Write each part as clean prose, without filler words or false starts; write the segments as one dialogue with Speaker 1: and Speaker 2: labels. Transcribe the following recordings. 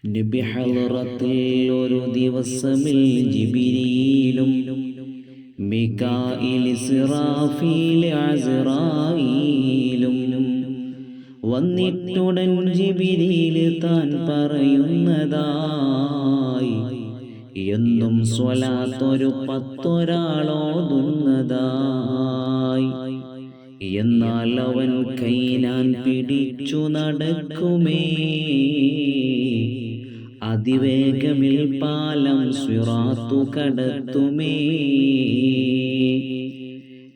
Speaker 1: നബി ഹളറത്തിൽ ഒരു ദിവസമിൽ ജിബ്രീലും മികായിൽ ഇസ്റാഫീൽ അസ്റായീലും വന്നിട്ടുടൻ ജിബ്രീൽ താൻ പറയുന്നതായി എന്നും സ്വലാത്തൊരു 10 ഒരാളോതുന്നതായി. എന്നാൽ അവൻ കൈനാൻ പിടിച്ചു നടക്കുമേ, അതിവേഗമിൽ പാലം സിറാത്തു കടത്തുമേ.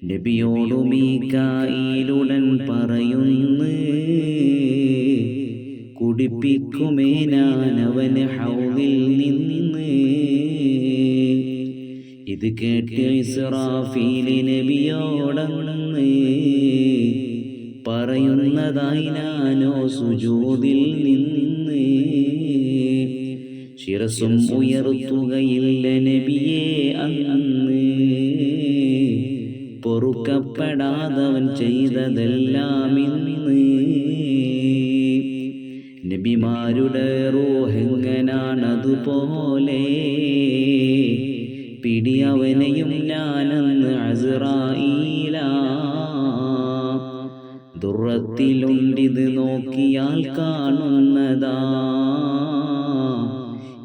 Speaker 1: നബിയോടു മീകാഈലുടൻ പറയുന്നു, കുടിപ്പിക്കുമേ ഞാൻ അവന് ഹൗദിൽ നിന്ന്. ഇത് കേട്ട് ഇസ്റാഫീൽ നബിയോടന്ന് പറയുന്നതായി ഞാനോ സുജൂദിൽ നിന്ന് ശിരസും ഉയർത്തുകയില്ല നബിയെ അന്ന്. പൊറുക്കപ്പെടാതവൻ ചെയ്തതെല്ലാം ഇന്ന്. നബിമാരുടെ റൂഹെങ്ങനാണതുപോലെ പിടിയവനെയും ഞാനന്ന് അസ്റായീലാ. ദുറത്തിലുണ്ടിത് നോക്കിയാൽ കാണുന്നതാ,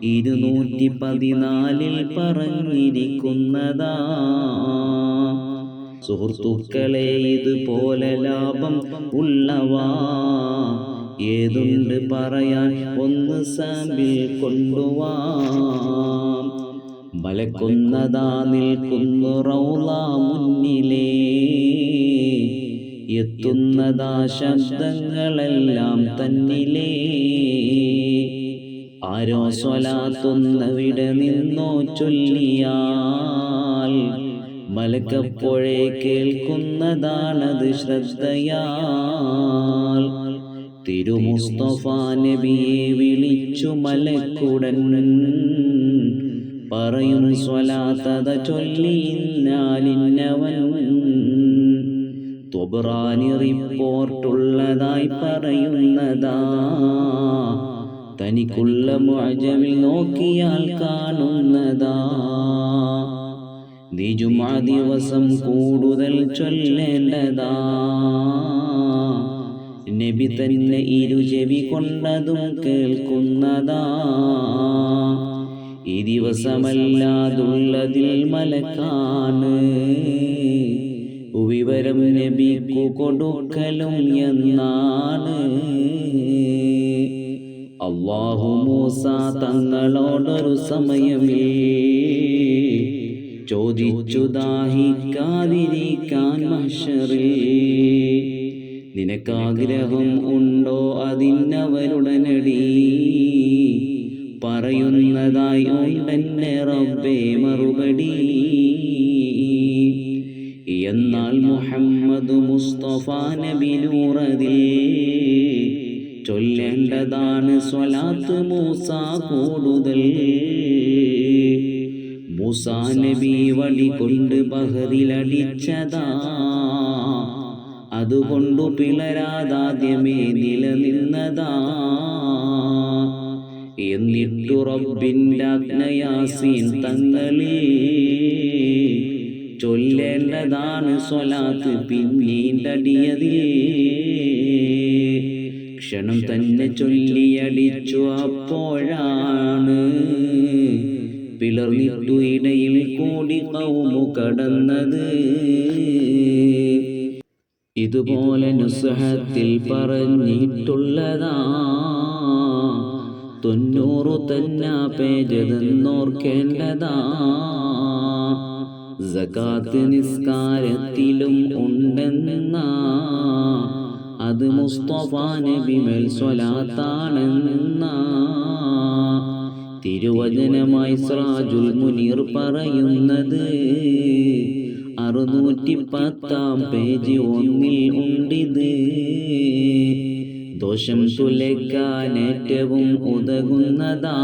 Speaker 1: 214 പറഞ്ഞിരിക്കുന്നതാ. സുഹൃത്തുക്കളെ, ഇതുപോലെ ലാഭം ഉള്ളവാ ഏതുണ്ട് പറയാൻ, ഒന്ന് സാമ്പിൾ കൊണ്ടുവാം. മലക്കുന്നതാ നിൽക്കുന്നു റൗള മുന്നിലേ, എത്തുന്നതാ ശബ്ദങ്ങളെല്ലാം തന്നിലേ. ആരോ സ്വലാത്തൊന്നവിടെ നിന്നോ ചൊല്ലിയാൽ മലക്കപ്പോഴേ കേൾക്കുന്നതാണത് ശ്രദ്ധയാൽ. തിരുമുസ്തഫ നബിയെ വിളിച്ചു മലക്കുടൻ പറയും സ്വലാത്തത ചൊല്ലിന്നാലിന്നവൻ. ത്വബ്റാനി റിപ്പോർട്ടുള്ളതായി പറയുന്നതാ, തനിക്കുള്ള മുഅ്ജമിൽ നോക്കിയാൽ കാണുന്നതാ. നീ ജുമുഅ ദിവസം കൂടുതൽ ചൊല്ലേണ്ടതാ, നബി തന്നെ ഇരുചെവി കൊണ്ടതും കേൾക്കുന്നതാ. ഈ ദിവസമല്ലാതുള്ളതിൽ മലക്കാണ് വിവരം നബിക്കു കൊടുക്കലും എന്നാണ്. അല്ലാഹു മൂസ തങ്ങളോടൊരു സമയമേ ചോദിച്ചു, ദാഹിക്കാതിരിക്കാൻ മഹ്ശറിൽ നിനക്കാഗ്രഹം ഉണ്ടോ? അതിനവരുടനടി പറയുന്നതായി ഉണ്ടെന്നെ റബ്ബേ മറുപടി. എന്നാൽ മുഹമ്മദ് മുസ്തഫ നബി നൂറതിൽ ചൊല്ലേണ്ടതാണ് സ്വലാത്ത് മൂസ കൂടുതൽ. മൂസാ നബി വടി കൊണ്ട് ബഹറിലടിച്ചതാ, അതുകൊണ്ടു പിളരാതാദ്യമേ നിലനിന്നതാ. എന്നിട്ടു റബ്ബിന്റെ ആജ്ഞയാസീൻ തങ്ങളിൽ ചൊല്ലേണ്ടതാണ് സ്വലാത്ത് പിന്നീണ്ടടിയതിൽ. ക്ഷണം തന്നെ ചൊല്ലിയടിച്ചു, അപ്പോഴാണ് പിളർന്നിട്ടു ഇടയിൽ കൂടി ഖൗമു കടന്നത്. ഇതുപോലെ നുസ്ഹത്തിൽ പറഞ്ഞിട്ടുള്ളതാ, 90 തന്നെ പേജതെന്നോർക്കേണ്ടതാ. സകാത്ത് നിസ്കാരത്തിലും ഉണ്ടെന്നാ, അത് മുസ്തഫ നബി മേൽ സ്വലാത്താണെന്നാ. തിരുവചനമായി സിറാജുൽ മുനീർ പറയുന്നത് 610 പേജ് 1 ഉണ്ടിത്. ദോഷം തുലയ്ക്കാൻ ഏറ്റവും ഉതകുന്നതാ,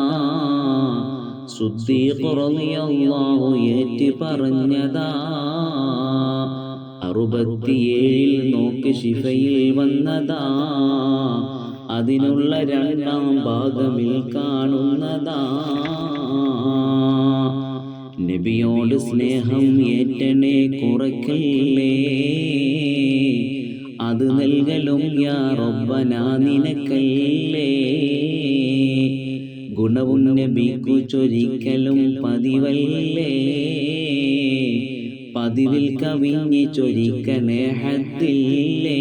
Speaker 1: സിദ്ദീഖ് റളിയല്ലാഹു ഏറ്റു പറഞ്ഞതാ. 67 നോക്ക് ശിഫയിൽ വന്നതാ, അതിനുള്ള രണ്ടാം ഭാഗമിൽ കാണുന്നതാ. നബിയോട് സ്നേഹം ഏറ്റണേ കുറയ്ക്കല്ലേ, അത് നൽകലും യാ റബ്ബനാ നിനക്കല്ലേ. ഗുണവും നബിക്കു ചൊരിക്കലും പതിവല്ലേ, പതിവിൽ കവിഞ്ഞ് ചൊരിക്കണേ ഹദ്ദില്ലേ.